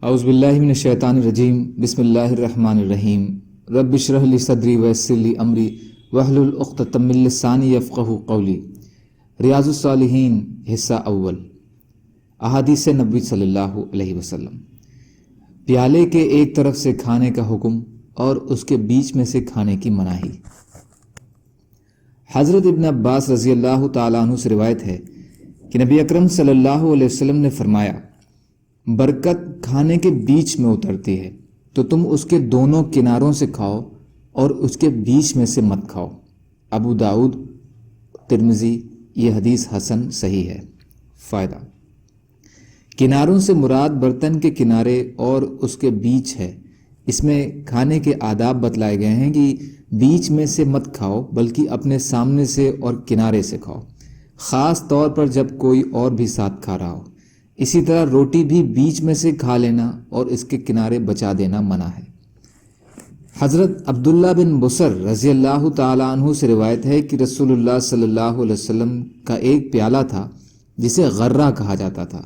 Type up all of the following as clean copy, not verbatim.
اعوذ باللہ من الشیطان الرجیم بسم اللہ الرحمن الرحیم رب اشرح لی صدری ویسر لی امری واحلل عقدۃ من لسانی یفقہوا قولی۔ ریاض الصالحین حصہ اول، احادیث نبوی صلی اللہ علیہ وسلم۔ پیالے کے ایک طرف سے کھانے کا حکم اور اس کے بیچ میں سے کھانے کی مناہی۔ حضرت ابن عباس رضی اللہ تعالیٰ عنہ سے روایت ہے کہ نبی اکرم صلی اللہ علیہ وسلم نے فرمایا، برکت کھانے کے بیچ میں اترتی ہے تو تم اس کے دونوں کناروں سے کھاؤ اور اس کے بیچ میں سے مت کھاؤ۔ ابو داؤد، ترمذی۔ یہ حدیث حسن صحیح ہے۔ فائدہ: کناروں سے مراد برتن کے کنارے اور اس کے بیچ ہے۔ اس میں کھانے کے آداب بتلائے گئے ہیں کہ بیچ میں سے مت کھاؤ بلکہ اپنے سامنے سے اور کنارے سے کھاؤ، خاص طور پر جب کوئی اور بھی ساتھ کھا رہا ہو۔ اسی طرح روٹی بھی بیچ میں سے کھا لینا اور اس کے کنارے بچا دینا منع ہے۔ حضرت عبداللہ بن بصر رضی اللہ تعالیٰ عنہ سے روایت ہے کہ رسول اللہ صلی اللہ علیہ وسلم کا ایک پیالہ تھا جسے غرہ کہا جاتا تھا۔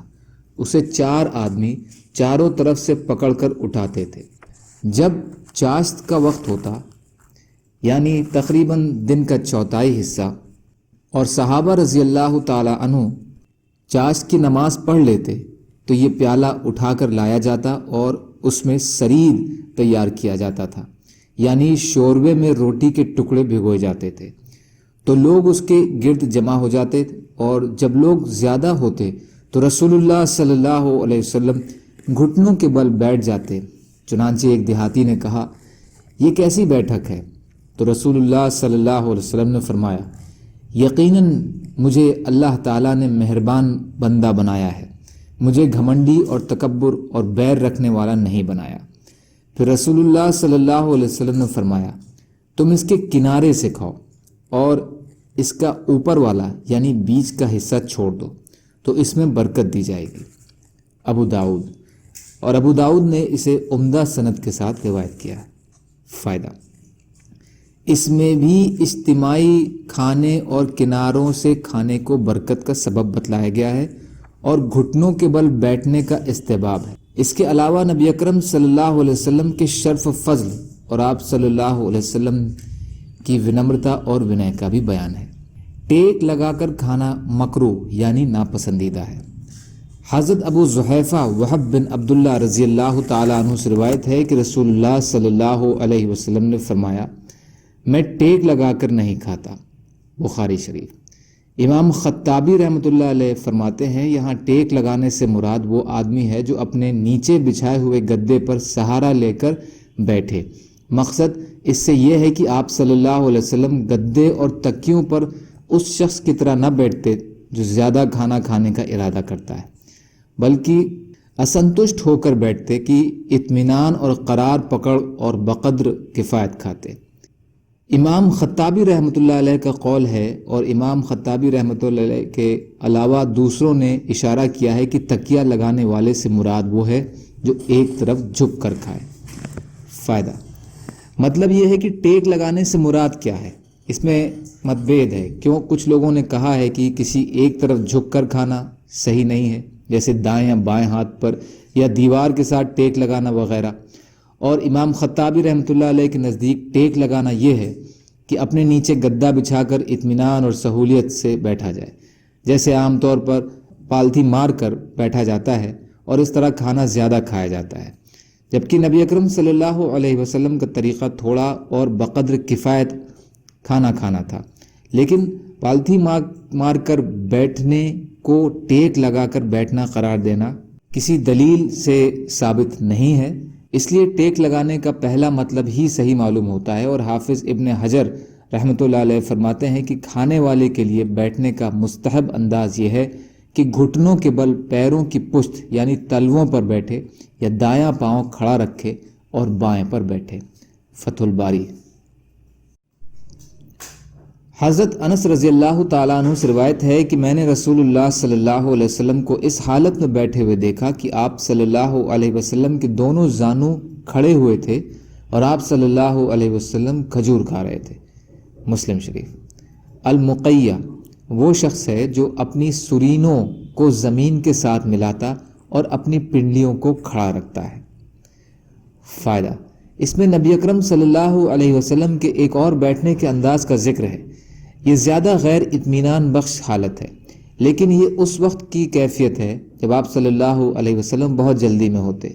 اسے 4 آدمی چاروں طرف سے پکڑ کر اٹھاتے تھے۔ جب چاشت کا وقت ہوتا، یعنی تقریباً دن کا چوتھائی حصہ، اور صحابہ رضی اللہ تعالیٰ عنہ چاشت کی نماز پڑھ لیتے تو یہ پیالہ اٹھا کر لایا جاتا اور اس میں سرید تیار کیا جاتا تھا، یعنی شوربے میں روٹی کے ٹکڑے بھگوئے جاتے تھے۔ تو لوگ اس کے گرد جمع ہو جاتے اور جب لوگ زیادہ ہوتے تو رسول اللہ صلی اللہ علیہ وسلم گھٹنوں کے بل بیٹھ جاتے۔ چنانچہ ایک دیہاتی نے کہا، یہ کیسی بیٹھک ہے؟ تو رسول اللہ صلی اللہ علیہ وسلم نے فرمایا، یقیناً مجھے اللہ تعالیٰ نے مہربان بندہ بنایا ہے، مجھے گھمنڈی اور تکبر اور بیر رکھنے والا نہیں بنایا۔ پھر رسول اللہ صلی اللہ علیہ وسلم نے فرمایا، تم اس کے کنارے سے کھاؤ اور اس کا اوپر والا یعنی بیچ کا حصہ چھوڑ دو تو اس میں برکت دی جائے گی۔ ابو داؤد نے اسے عمدہ سند کے ساتھ روایت کیا ہے۔ فائدہ: اس میں بھی اجتماعی کھانے اور کناروں سے کھانے کو برکت کا سبب بتلایا گیا ہے اور گھٹنوں کے بل بیٹھنے کا استحباب ہے۔ اس کے علاوہ نبی اکرم صلی اللہ علیہ وسلم کے شرف و فضل اور آپ صلی اللہ علیہ وسلم کی ونمرتا اور ونے کا بھی بیان ہے۔ ٹیک لگا کر کھانا مکروہ یعنی ناپسندیدہ ہے۔ حضرت ابو زحیفہ وہب بن عبداللہ رضی اللہ تعالیٰ عنہ سے روایت ہے کہ رسول اللہ صلی اللہ علیہ وسلم نے فرمایا، میں ٹیک لگا کر نہیں کھاتا۔ بخاری شریف۔ امام خطابی رحمۃ اللہ علیہ فرماتے ہیں، یہاں ٹیک لگانے سے مراد وہ آدمی ہے جو اپنے نیچے بچھائے ہوئے گدے پر سہارا لے کر بیٹھے۔ مقصد اس سے یہ ہے کہ آپ صلی اللہ علیہ وسلم گدے اور تکیوں پر اس شخص کی طرح نہ بیٹھتے جو زیادہ کھانا کھانے کا ارادہ کرتا ہے، بلکہ اسنتشٹ ہو کر بیٹھتے کہ اطمینان اور قرار پکڑ اور بقدر کفایت کھاتے۔ امام خطابی رحمۃ اللہ علیہ کا قول ہے، اور امام خطابی رحمۃ اللہ علیہ کے علاوہ دوسروں نے اشارہ کیا ہے کہ تکیہ لگانے والے سے مراد وہ ہے جو ایک طرف جھک کر کھائے۔ فائدہ: مطلب یہ ہے کہ ٹیک لگانے سے مراد کیا ہے، اس میں متبھید ہے۔ کیوں کچھ لوگوں نے کہا ہے کہ کسی ایک طرف جھک کر کھانا صحیح نہیں ہے، جیسے دائیں یا بائیں ہاتھ پر یا دیوار کے ساتھ ٹیک لگانا وغیرہ، اور امام خطابی رحمۃ اللہ علیہ کے نزدیک ٹیک لگانا یہ ہے کہ اپنے نیچے گدا بچھا کر اطمینان اور سہولیت سے بیٹھا جائے، جیسے عام طور پر پالتھی مار کر بیٹھا جاتا ہے اور اس طرح کھانا زیادہ کھایا جاتا ہے، جبکہ نبی اکرم صلی اللہ علیہ وسلم کا طریقہ تھوڑا اور بقدر کفایت کھانا کھانا تھا۔ لیکن پالتھی مار کر بیٹھنے کو ٹیک لگا کر بیٹھنا قرار دینا کسی دلیل سے ثابت نہیں ہے، اس لیے ٹیک لگانے کا پہلا مطلب ہی صحیح معلوم ہوتا ہے۔ اور حافظ ابن حجر رحمۃ اللہ علیہ فرماتے ہیں کہ کھانے والے کے لیے بیٹھنے کا مستحب انداز یہ ہے کہ گھٹنوں کے بل پیروں کی پشت یعنی تلووں پر بیٹھے یا دایاں پاؤں کھڑا رکھے اور بائیں پر بیٹھے۔ فتح الباری۔ حضرت انس رضی اللہ تعالیٰ عنہ سے روایت ہے کہ میں نے رسول اللہ صلی اللہ علیہ وسلم کو اس حالت میں بیٹھے ہوئے دیکھا کہ آپ صلی اللہ علیہ وسلم کے دونوں زانو کھڑے ہوئے تھے اور آپ صلی اللہ علیہ وسلم کھجور کھا رہے تھے۔ مسلم شریف۔ المقیہ وہ شخص ہے جو اپنی سرینوں کو زمین کے ساتھ ملاتا اور اپنی پنڈلیوں کو کھڑا رکھتا ہے۔ فائدہ: اس میں نبی اکرم صلی اللہ علیہ وسلم کے ایک اور بیٹھنے کے انداز کا ذکر ہے۔ یہ زیادہ غیر اطمینان بخش حالت ہے، لیکن یہ اس وقت کی کیفیت ہے جب آپ صلی اللہ علیہ وسلم بہت جلدی میں ہوتے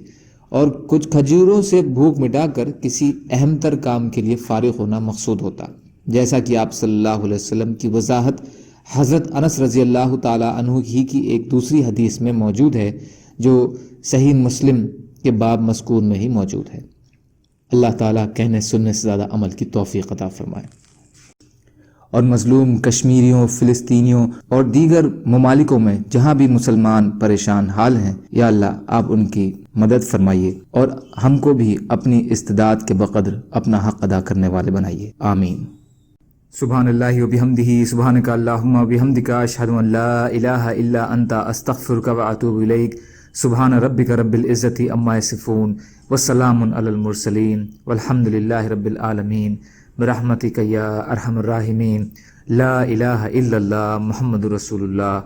اور کچھ کھجوروں سے بھوک مٹا کر کسی اہم تر کام کے لیے فارغ ہونا مقصود ہوتا، جیسا کہ آپ صلی اللہ علیہ وسلم کی وضاحت حضرت انس رضی اللہ تعالیٰ عنہ ہی کی ایک دوسری حدیث میں موجود ہے جو صحیح مسلم کے باب مذکور میں ہی موجود ہے۔ اللہ تعالیٰ کہنے سننے سے زیادہ عمل کی توفیق عطا فرمائے، اور مظلوم کشمیریوں، فلسطینیوں اور دیگر ممالکوں میں جہاں بھی مسلمان پریشان حال ہیں، یا اللہ آپ ان کی مدد فرمائیے اور ہم کو بھی اپنی استطاعت کے بقدر اپنا حق ادا کرنے والے بنائیے، آمین۔ سبحان اللہ وبحمدہ، سبحانک اللہم وبحمدک، اشہد ان لا الہ الا انت، استغفرک واتوب الیک۔ سبحان ربک رب العزۃ عما یصفون، وسلام علی المرسلین، والحمد للہ رب العالمین، برحمتک یا ارحم الراحمین، لا الہ الا اللہ، محمد رسول اللہ۔